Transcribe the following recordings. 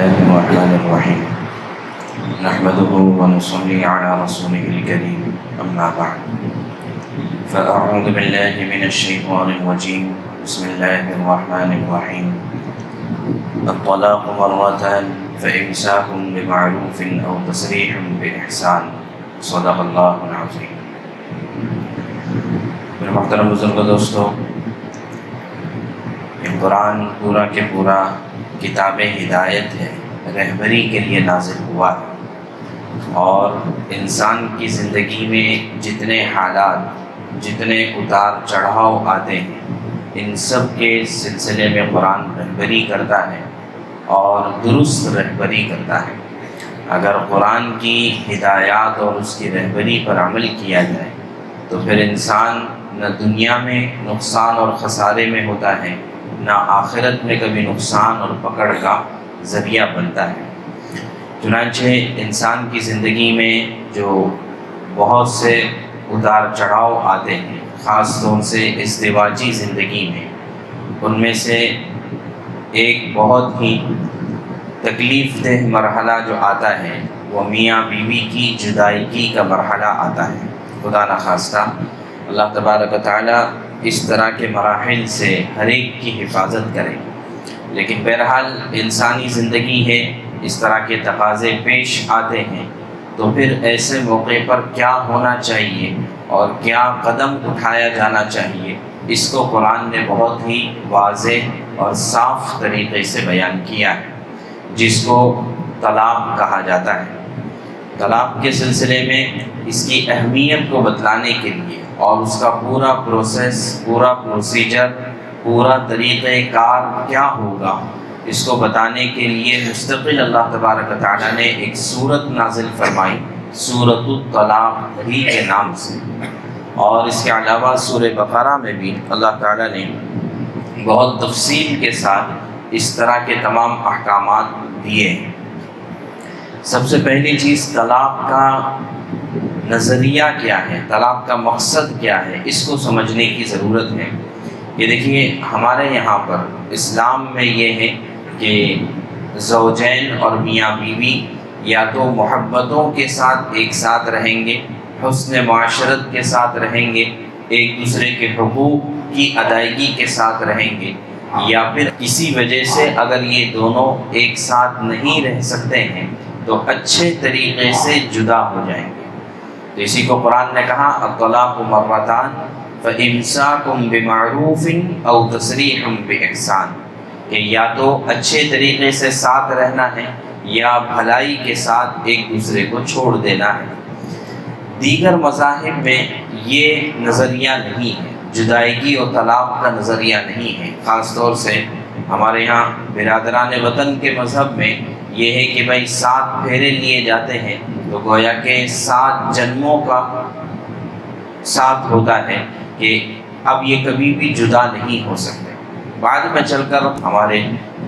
الله الرحمن الرحيم نحمده ونصلي على رسوله الكريم أما بعد فأعوذ بالله من الشيطان الرجيم بسم الله الرحمن الرحيم الطلاق مرتان فإمساك بمعروف أو تسريح بإحسان صدق الله العظيم۔ میرے محترم بزرگ دوستو، یہ قرآن پورا کے پورا کتاب ہدایت ہے، رہبری کے لیے نازل ہوا ہے، اور انسان کی زندگی میں جتنے حالات، جتنے اتار چڑھاؤ آتے ہیں، ان سب کے سلسلے میں قرآن رہبری کرتا ہے اور درست رہبری کرتا ہے۔ اگر قرآن کی ہدایات اور اس کی رہبری پر عمل کیا جائے تو پھر انسان نہ دنیا میں نقصان اور خسارے میں ہوتا ہے، نہ آخرت میں کبھی نقصان اور پکڑ کا ذریعہ بنتا ہے۔ چنانچہ انسان کی زندگی میں جو بہت سے اتار چڑھاؤ آتے ہیں، خاص طور سے ازدواجی زندگی میں، ان میں سے ایک بہت ہی تکلیف دہ مرحلہ جو آتا ہے وہ میاں بیوی کی جدائیگی کا مرحلہ آتا ہے۔ خدا نخواستہ اللہ تبارک و تعالیٰ اس طرح کے مراحل سے ہر ایک کی حفاظت کرے، لیکن بہرحال انسانی زندگی ہے، اس طرح کے تقاضے پیش آتے ہیں، تو پھر ایسے موقع پر کیا ہونا چاہیے اور کیا قدم اٹھایا جانا چاہیے، اس کو قرآن نے بہت ہی واضح اور صاف طریقے سے بیان کیا ہے، جس کو طلاق کہا جاتا ہے۔ طلاق کے سلسلے میں اس کی اہمیت کو بتلانے کے لیے اور اس کا پورا پروسیس، پورا پروسیجر، پورا طریقہ کار کیا ہوگا، اس کو بتانے کے لیے مستقل اللہ تبارک و تعالیٰ نے ایک سورت نازل فرمائی، سورۃ الطلاق ہی کے نام سے، اور اس کے علاوہ سورہ بقرہ میں بھی اللہ تعالیٰ نے بہت تفصیل کے ساتھ اس طرح کے تمام احکامات دیے ہیں۔ سب سے پہلی چیز طلاق کا نظریہ کیا ہے، طلاق کا مقصد کیا ہے، اس کو سمجھنے کی ضرورت ہے۔ یہ دیکھیے، ہمارے یہاں پر اسلام میں یہ ہے کہ زوجین اور میاں بیوی یا تو محبتوں کے ساتھ ایک ساتھ رہیں گے، حسن معاشرت کے ساتھ رہیں گے، ایک دوسرے کے حقوق کی ادائیگی کے ساتھ رہیں گے، یا پھر کسی وجہ سے اگر یہ دونوں ایک ساتھ نہیں رہ سکتے ہیں تو اچھے طریقے سے جدا ہو جائیں گے۔ تو اسی کو قرآن نے کہا الطلاق مرتان فإمساک بمعروف او تسریح بإحسان، کہ یا تو اچھے طریقے سے ساتھ رہنا ہے یا بھلائی کے ساتھ ایک دوسرے کو چھوڑ دینا ہے۔ دیگر مذاہب میں یہ نظریہ نہیں ہے، جدائیگی اور طلاق کا نظریہ نہیں ہے۔ خاص طور سے ہمارے یہاں برادران وطن کے مذہب میں یہ ہے کہ بھائی 7 پھیرے لیے جاتے ہیں تو گویا کہ 7 جنموں کا ساتھ ہوتا ہے کہ اب یہ کبھی بھی جدا نہیں ہو سکتے۔ بعد میں چل کر ہمارے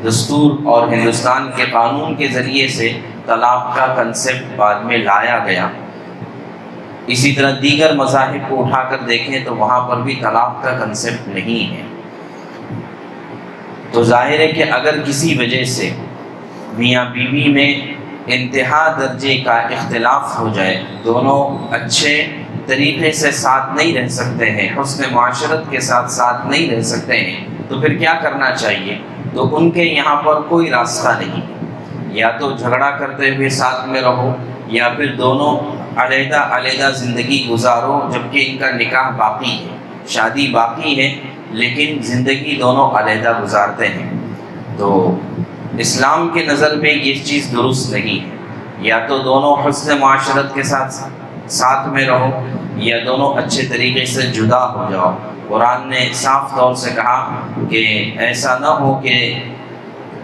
دستور اور ہندوستان کے قانون کے ذریعے سے طلاق کا کنسیپٹ بعد میں لایا گیا۔ اسی طرح دیگر مذاہب کو اٹھا کر دیکھیں تو وہاں پر بھی طلاق کا کنسیپٹ نہیں ہے۔ تو ظاہر ہے کہ اگر کسی وجہ سے میاں بیوی میں انتہا درجے کا اختلاف ہو جائے، دونوں اچھے طریقے سے ساتھ نہیں رہ سکتے ہیں، حسن معاشرت کے ساتھ ساتھ نہیں رہ سکتے ہیں، تو پھر کیا کرنا چاہیے؟ تو ان کے یہاں پر کوئی راستہ نہیں ہے، یا تو جھگڑا کرتے ہوئے ساتھ میں رہو، یا پھر دونوں علیحدہ علیحدہ زندگی گزارو، جبکہ ان کا نکاح باقی ہے، شادی باقی ہے، لیکن زندگی دونوں علیحدہ گزارتے ہیں۔ تو اسلام کے نظر میں یہ چیز درست نہیں ہے، یا تو دونوں حسن معاشرت کے ساتھ میں رہو، یا دونوں اچھے طریقے سے جدا ہو جاؤ۔ قرآن نے صاف طور سے کہا کہ ایسا نہ ہو کہ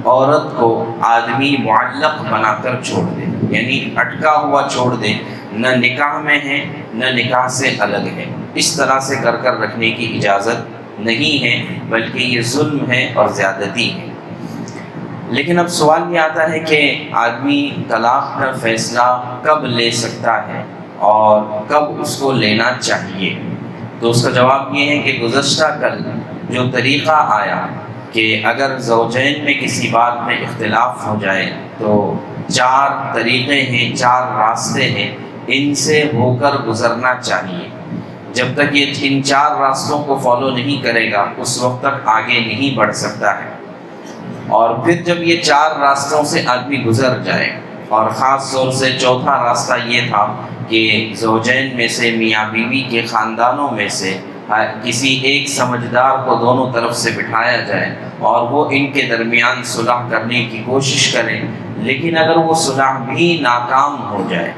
عورت کو آدمی معلق بنا کر چھوڑ دے، یعنی اٹکا ہوا چھوڑ دے، نہ نکاح میں ہے نہ نکاح سے الگ ہے، اس طرح سے کر رکھنے کی اجازت نہیں ہے، بلکہ یہ ظلم ہے اور زیادتی ہے۔ لیکن اب سوال یہ آتا ہے کہ آدمی طلاق کا فیصلہ کب لے سکتا ہے اور کب اس کو لینا چاہیے؟ تو اس کا جواب یہ ہے کہ گزشتہ کل جو طریقہ آیا کہ اگر زوجین میں کسی بات میں اختلاف ہو جائے تو 4 طریقے ہیں، 4 راستے ہیں، ان سے ہو کر گزرنا چاہیے۔ جب تک یہ ان 4 راستوں کو فالو نہیں کرے گا اس وقت تک آگے نہیں بڑھ سکتا ہے۔ اور پھر جب یہ 4 راستوں سے آدمی گزر جائے، اور خاص طور سے چوتھا راستہ یہ تھا کہ زوجین میں سے، میاں بیوی کے خاندانوں میں سے کسی ایک سمجھدار کو دونوں طرف سے بٹھایا جائے اور وہ ان کے درمیان صلح کرنے کی کوشش کرے، لیکن اگر وہ صلح بھی ناکام ہو جائے،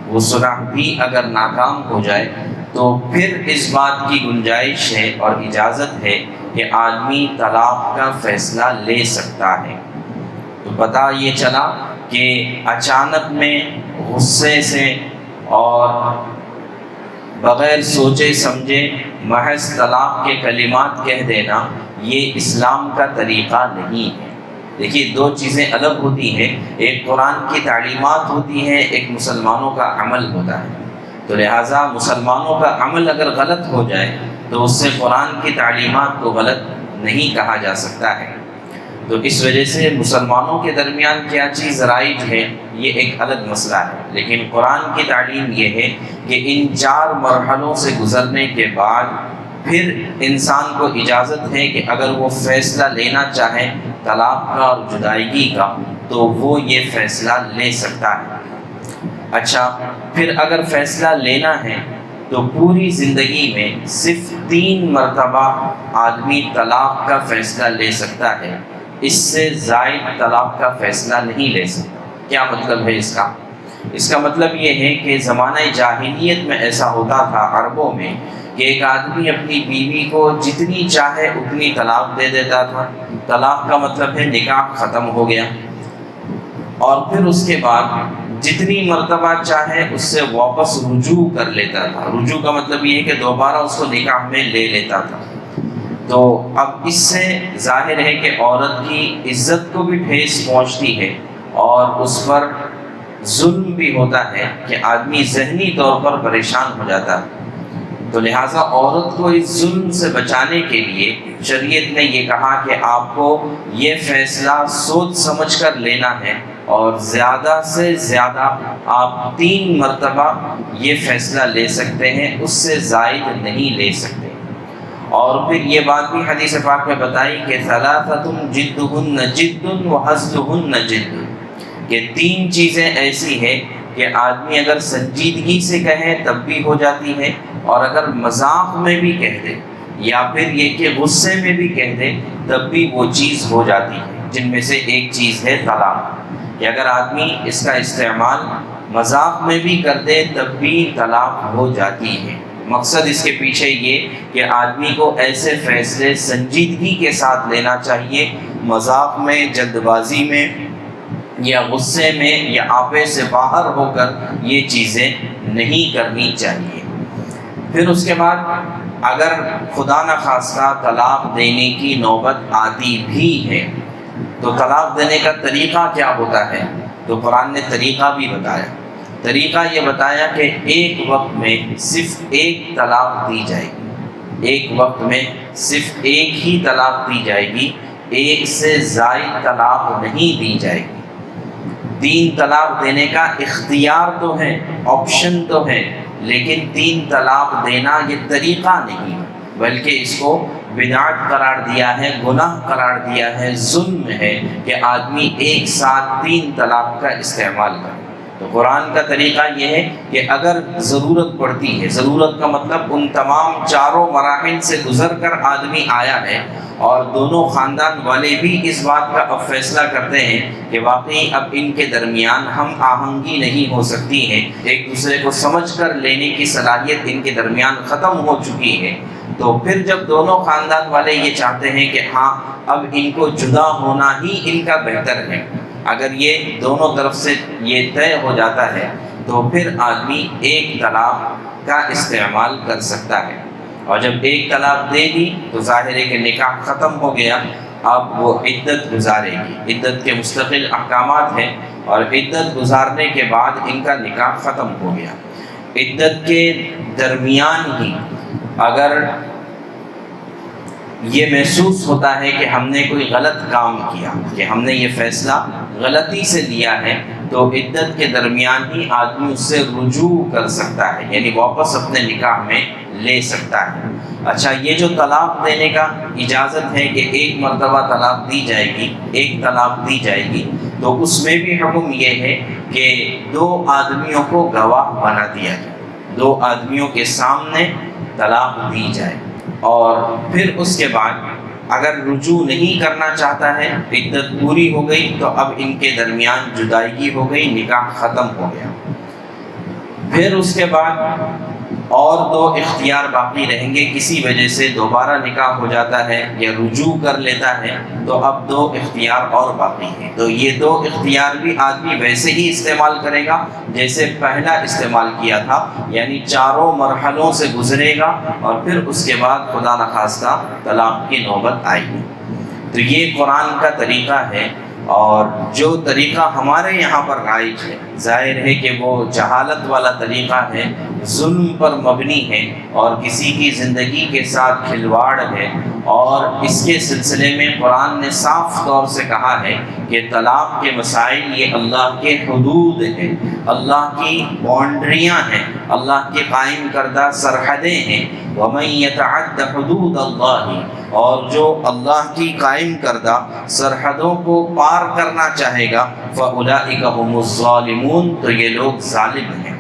وہ صلح بھی اگر ناکام ہو جائے تو پھر اس بات کی گنجائش ہے اور اجازت ہے کہ آدمی طلاق کا فیصلہ لے سکتا ہے۔ تو پتہ یہ چلا کہ اچانک میں غصے سے اور بغیر سوچے سمجھے محض طلاق کے کلمات کہہ دینا یہ اسلام کا طریقہ نہیں ہے۔ دیکھیے 2 چیزیں الگ ہوتی ہیں، ایک قرآن کی تعلیمات ہوتی ہیں، ایک مسلمانوں کا عمل ہوتا ہے۔ تو لہٰذا مسلمانوں کا عمل اگر غلط ہو جائے تو اس سے قرآن کی تعلیمات کو غلط نہیں کہا جا سکتا ہے۔ تو اس وجہ سے مسلمانوں کے درمیان کیا چیز رائج ہے یہ ایک الگ مسئلہ ہے، لیکن قرآن کی تعلیم یہ ہے کہ ان 4 مرحلوں سے گزرنے کے بعد پھر انسان کو اجازت ہے کہ اگر وہ فیصلہ لینا چاہے طلاق کا اور جدائیگی کا تو وہ یہ فیصلہ لے سکتا ہے۔ اچھا، پھر اگر فیصلہ لینا ہے تو پوری زندگی میں صرف 3 مرتبہ آدمی طلاق کا فیصلہ لے سکتا ہے، اس سے زائد طلاق کا فیصلہ نہیں لے سکتا۔ کیا مطلب ہے اس کا؟ اس کا مطلب یہ ہے کہ زمانہ جاہلیت میں ایسا ہوتا تھا عربوں میں کہ ایک آدمی اپنی بیوی کو جتنی چاہے اتنی طلاق دے دیتا تھا۔ طلاق کا مطلب ہے نکاح ختم ہو گیا، اور پھر اس کے بعد جتنی مرتبہ چاہے اس سے واپس رجوع کر لیتا تھا۔ رجوع کا مطلب یہ ہے کہ دوبارہ اس کو نکاح میں لے لیتا تھا۔ تو اب اس سے ظاہر ہے کہ عورت کی عزت کو بھی ٹھیس پہنچتی ہے اور اس پر ظلم بھی ہوتا ہے کہ آدمی ذہنی طور پر پریشان ہو جاتا ہے۔ تو لہٰذا عورت کو اس ظلم سے بچانے کے لیے شریعت نے یہ کہا کہ آپ کو یہ فیصلہ سوچ سمجھ کر لینا ہے، اور زیادہ سے زیادہ آپ 3 مرتبہ یہ فیصلہ لے سکتے ہیں، اس سے زائد نہیں لے سکتے۔ اور پھر یہ بات بھی حدیث پاک میں بتائی کہ ثلاثۃ جدہن جد وہزلہن جد، کہ 3 چیزیں ایسی ہیں کہ آدمی اگر سنجیدگی سے کہے تب بھی ہو جاتی ہے، اور اگر مذاق میں بھی کہہ دے یا پھر یہ کہ غصے میں بھی کہہ دے تب بھی وہ چیز ہو جاتی ہے، جن میں سے ایک چیز ہے طلاق، کہ اگر آدمی اس کا استعمال مذاق میں بھی کر دے تب بھی طلاق ہو جاتی ہے۔ مقصد اس کے پیچھے یہ کہ آدمی کو ایسے فیصلے سنجیدگی کے ساتھ لینا چاہیے، مذاق میں، جلد بازی میں یا غصے میں یا آپے سے باہر ہو کر یہ چیزیں نہیں کرنی چاہیے۔ پھر اس کے بعد اگر خدا نخواستہ طلاق دینے کی نوبت آتی بھی ہے تو طلاق دینے کا طریقہ کیا ہوتا ہے؟ تو قرآن نے طریقہ بھی بتایا۔ طریقہ یہ بتایا کہ ایک وقت میں صرف ایک طلاق دی جائے گی، ایک وقت میں صرف ایک ہی طلاق دی جائے گی، ایک سے زائد طلاق نہیں دی جائے گی۔ 3 طلاق دینے کا اختیار تو ہے، آپشن تو ہے، لیکن 3 طلاق دینا یہ طریقہ نہیں، بلکہ اس کو بدعت قرار دیا ہے، گناہ قرار دیا ہے، ظلم ہے کہ آدمی ایک ساتھ 3 طلاق کا استعمال کرے۔ تو قرآن کا طریقہ یہ ہے کہ اگر ضرورت پڑتی ہے، ضرورت کا مطلب ان تمام 4 مراحل سے گزر کر آدمی آیا ہے اور دونوں خاندان والے بھی اس بات کا اب فیصلہ کرتے ہیں کہ واقعی اب ان کے درمیان ہم آہنگی نہیں ہو سکتی ہے، ایک دوسرے کو سمجھ کر لینے کی صلاحیت ان کے درمیان ختم ہو چکی ہے، تو پھر جب دونوں خاندان والے یہ چاہتے ہیں کہ ہاں اب ان کو جدا ہونا ہی ان کا بہتر ہے، اگر یہ دونوں طرف سے یہ طے ہو جاتا ہے تو پھر آدمی ایک طلاق کا استعمال کر سکتا ہے، اور جب ایک طلاق دے دی تو ظاہر ہے کہ نکاح ختم ہو گیا، اب وہ عدت گزارے گی۔ عدت کے مستقل احکامات ہیں، اور عدت گزارنے کے بعد ان کا نکاح ختم ہو گیا۔ عدت کے درمیان ہی اگر یہ محسوس ہوتا ہے کہ ہم نے کوئی غلط کام کیا، کہ ہم نے یہ فیصلہ غلطی سے لیا ہے، تو عدت کے درمیان ہی آدمی اس سے رجوع کر سکتا ہے، یعنی واپس اپنے نکاح میں لے سکتا ہے۔ اچھا، یہ جو طلاق دینے کا اجازت ہے کہ ایک مرتبہ طلاق دی جائے گی، ایک طلاق دی جائے گی، تو اس میں بھی حکم یہ ہے کہ 2 آدمیوں کو گواہ بنا دیا جائے، 2 آدمیوں کے سامنے طلاق دی جائے، اور پھر اس کے بعد اگر رجوع نہیں کرنا چاہتا ہے، عدت پوری ہو گئی، تو اب ان کے درمیان جدائیگی ہو گئی، نکاح ختم ہو گیا۔ پھر اس کے بعد اور 2 اختیار باقی رہیں گے، کسی وجہ سے دوبارہ نکاح ہو جاتا ہے یا رجوع کر لیتا ہے، تو اب 2 اختیار اور باقی ہیں۔ تو یہ 2 اختیار بھی آدمی ویسے ہی استعمال کرے گا جیسے پہلا استعمال کیا تھا، یعنی 4 مرحلوں سے گزرے گا، اور پھر اس کے بعد خدا نخواستہ طلاق کی نوبت آئے گی۔ تو یہ قرآن کا طریقہ ہے، اور جو طریقہ ہمارے یہاں پر رائج ہے، ظاہر ہے کہ وہ جہالت والا طریقہ ہے، ظلم پر مبنی ہے، اور کسی کی زندگی کے ساتھ کھلواڑ ہے، اور اس کے سلسلے میں قرآن نے صاف طور سے کہا ہے کہ طلاق کے مسائل یہ اللہ کے حدود ہیں، اللہ کی باؤنڈریاں ہیں، اللہ کے قائم کردہ سرحدیں ہیں۔ وَمَن يَتَعَدَّ حُدُودَ اللَّهِ، اور جو اللہ کی قائم کردہ سرحدوں کو پار کرنا چاہے گا، فَأُولَئِكَ هُمُ الظَّالِمُونَ، تو یہ لوگ ظالم ہیں۔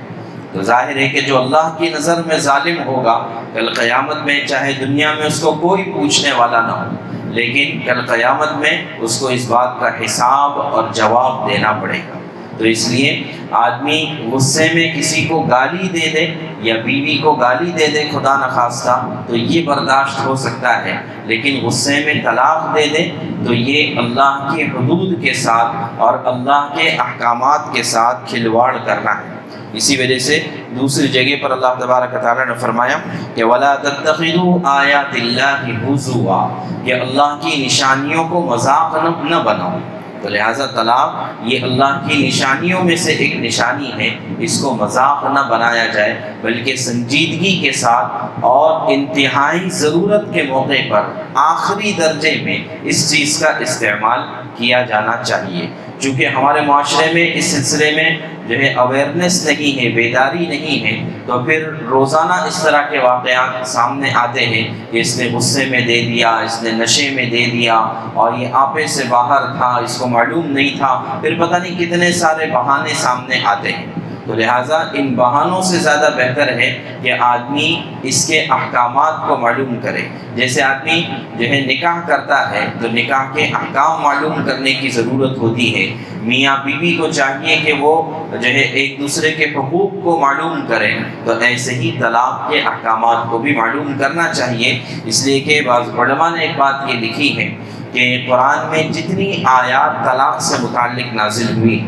تو ظاہر ہے کہ جو اللہ کی نظر میں ظالم ہوگا، کل قیامت میں چاہے دنیا میں اس کو کوئی پوچھنے والا نہ ہو، لیکن کل قیامت میں اس کو اس بات کا حساب اور جواب دینا پڑے گا۔ تو اس لیے آدمی غصے میں کسی کو گالی دے دے، یا بیوی کو گالی دے دے خدا نخواستہ، تو یہ برداشت ہو سکتا ہے، لیکن غصے میں طلاق دے دے تو یہ اللہ کی حدود کے ساتھ اور اللہ کے احکامات کے ساتھ کھلواڑ کرنا ہے۔ اسی وجہ سے دوسری جگہ پر اللہ تبارک و تعالیٰ نے فرمایا کہ وَلَا تَتَّخِذُوا آیَاتِ اللَّهِ هُزُوًا، کہ اللہ کی نشانیوں کو مذاق نہ بناؤ۔ تو لہٰذا طلاق یہ اللہ کی نشانیوں میں سے ایک نشانی ہے، اس کو مذاق نہ بنایا جائے، بلکہ سنجیدگی کے ساتھ اور انتہائی ضرورت کے موقع پر آخری درجے میں اس چیز کا استعمال کیا جانا چاہیے۔ چونکہ ہمارے معاشرے میں اس سلسلے میں جو ہے اویئرنیس نہیں ہے، بیداری نہیں ہے، تو پھر روزانہ اس طرح کے واقعات سامنے آتے ہیں کہ اس نے غصے میں دے دیا، اس نے نشے میں دے دیا، اور یہ آپے سے باہر تھا، اس کو معلوم نہیں تھا، پھر پتہ نہیں کتنے سارے بہانے سامنے آتے ہیں۔ تو لہٰذا ان بہانوں سے زیادہ بہتر ہے کہ آدمی اس کے احکامات کو معلوم کرے۔ جیسے آدمی جو ہے نکاح کرتا ہے تو نکاح کے احکام معلوم کرنے کی ضرورت ہوتی ہے، میاں بیوی کو چاہیے کہ وہ جو ہے ایک دوسرے کے حقوق کو معلوم کریں، تو ایسے ہی طلاق کے احکامات کو بھی معلوم کرنا چاہیے۔ اس لیے کہ بعض علماء نے ایک بات یہ لکھی ہے کہ قرآن میں جتنی آیات طلاق سے متعلق نازل ہوئی،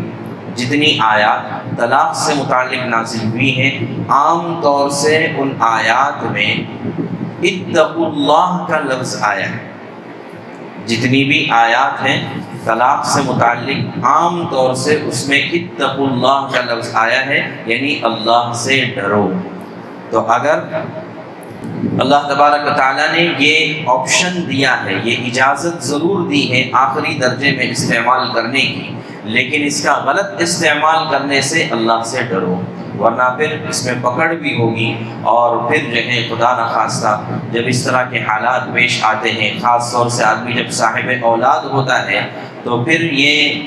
جتنی آیات طلاق سے متعلق نازل ہوئی ہیں، عام طور سے ان آیات میں اتقوا اللہ کا لفظ آیا ہے۔ جتنی بھی آیات ہیں طلاق سے متعلق، عام طور سے اس میں اتقوا اللہ کا لفظ آیا ہے، یعنی اللہ سے ڈرو۔ تو اگر اللہ تبارک و تعالیٰ نے یہ آپشن دیا ہے، یہ اجازت ضرور دی ہے آخری درجے میں استعمال کرنے کی، لیکن اس کا غلط استعمال کرنے سے اللہ سے ڈرو، ورنہ پھر اس میں پکڑ بھی ہوگی، اور پھر جو ہے خدا نخواستہ جب اس طرح کے حالات پیش آتے ہیں، خاص طور سے آدمی جب صاحب اولاد ہوتا ہے، تو پھر یہ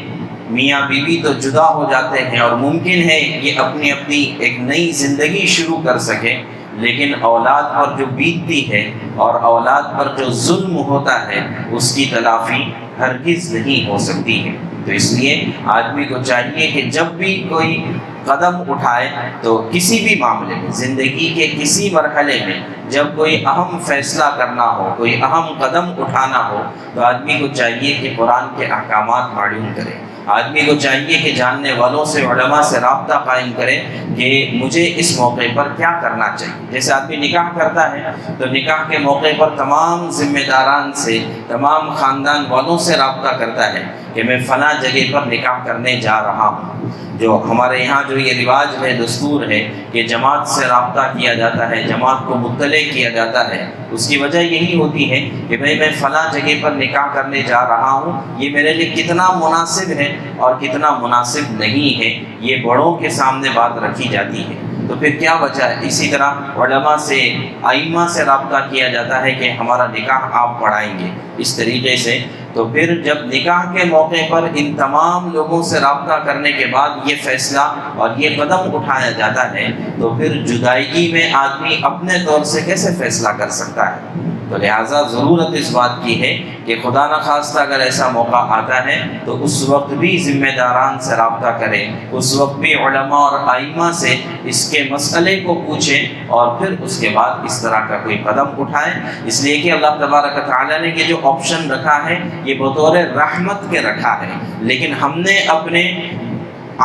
میاں بیوی تو جدا ہو جاتے ہیں، اور ممکن ہے یہ اپنی ایک نئی زندگی شروع کر سکے، لیکن اولاد پر جو بیتتی ہے اور اولاد پر جو ظلم ہوتا ہے اس کی تلافی ہرگز نہیں ہو سکتی ہے۔ تو اس لیے آدمی کو چاہیے کہ جب بھی کوئی قدم اٹھائے تو کسی بھی معاملے میں، زندگی کے کسی مرحلے میں جب کوئی اہم فیصلہ کرنا ہو، کوئی اہم قدم اٹھانا ہو، تو آدمی کو چاہیے کہ قرآن کے احکامات معلوم کرے۔ آدمی کو چاہیے کہ جاننے والوں سے، علماء سے رابطہ قائم کرے کہ مجھے اس موقع پر کیا کرنا چاہیے۔ جیسے آدمی نکاح کرتا ہے تو نکاح کے موقع پر تمام ذمہ داران سے، تمام خاندان والوں سے رابطہ کرتا ہے کہ میں فلاں جگہ پر نکاح کرنے جا رہا ہوں۔ جو ہمارے یہاں جو یہ رواج ہے، دستور ہے کہ جماعت سے رابطہ کیا جاتا ہے، جماعت کو مطلع کیا جاتا ہے، اس کی وجہ یہی ہوتی ہے کہ بھئی میں فلاں جگہ پر نکاح کرنے جا رہا ہوں، یہ میرے لیے کتنا مناسب ہے اور کتنا مناسب نہیں ہے، یہ بڑوں کے سامنے بات رکھی جاتی ہے۔ تو پھر کیا وجہ ہے؟ اسی طرح علماء سے، ائمہ سے رابطہ کیا جاتا ہے کہ ہمارا نکاح آپ پڑھائیں گے اس طریقے سے۔ تو پھر جب نکاح کے موقع پر ان تمام لوگوں سے رابطہ کرنے کے بعد یہ فیصلہ اور یہ قدم اٹھایا جاتا ہے، تو پھر جدائیگی میں آدمی اپنے طور سے کیسے فیصلہ کر سکتا ہے؟ تو لہٰذا ضرورت اس بات کی ہے کہ خدا نخواستہ اگر ایسا موقع آتا ہے تو اس وقت بھی ذمہ داران سے رابطہ کریں، اس وقت بھی علماء اور ائمہ سے اس کے مسئلے کو پوچھیں اور پھر اس کے بعد اس طرح کا کوئی قدم اٹھائیں، اس لیے کہ اللہ تبارک و تعالیٰ نے یہ جو آپشن رکھا ہے یہ بطور رحمت کے رکھا ہے، لیکن ہم نے اپنے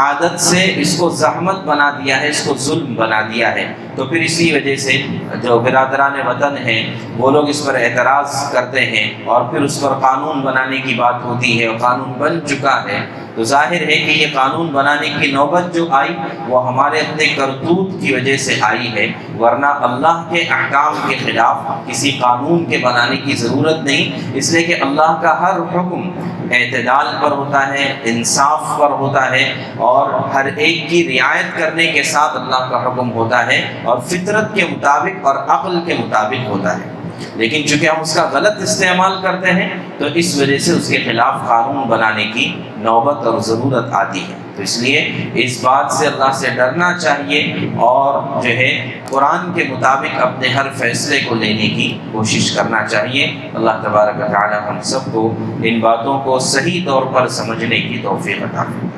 عادت سے اس کو زحمت بنا دیا ہے، اس کو ظلم بنا دیا ہے۔ تو پھر اسی وجہ سے جو برادران وطن ہیں وہ لوگ اس پر اعتراض کرتے ہیں اور پھر اس پر قانون بنانے کی بات ہوتی ہے، اور قانون بن چکا ہے۔ تو ظاہر ہے کہ یہ قانون بنانے کی نوبت جو آئی وہ ہمارے اپنے کرتوت کی وجہ سے آئی ہے، ورنہ اللہ کے احکام کے خلاف کسی قانون کے بنانے کی ضرورت نہیں، اس لیے کہ اللہ کا ہر حکم اعتدال پر ہوتا ہے، انصاف پر ہوتا ہے، اور ہر ایک کی رعایت کرنے کے ساتھ اللہ کا حکم ہوتا ہے، اور فطرت کے مطابق اور عقل کے مطابق ہوتا ہے۔ لیکن چونکہ ہم اس کا غلط استعمال کرتے ہیں تو اس وجہ سے اس کے خلاف قانون بنانے کی نوبت اور ضرورت آتی ہے۔ تو اس لیے اس بات سے اللہ سے ڈرنا چاہیے اور جو ہے قرآن کے مطابق اپنے ہر فیصلے کو لینے کی کوشش کرنا چاہیے۔ اللہ تبارک و تعالی ہم سب کو ان باتوں کو صحیح طور پر سمجھنے کی توفیق عطا فرمائے۔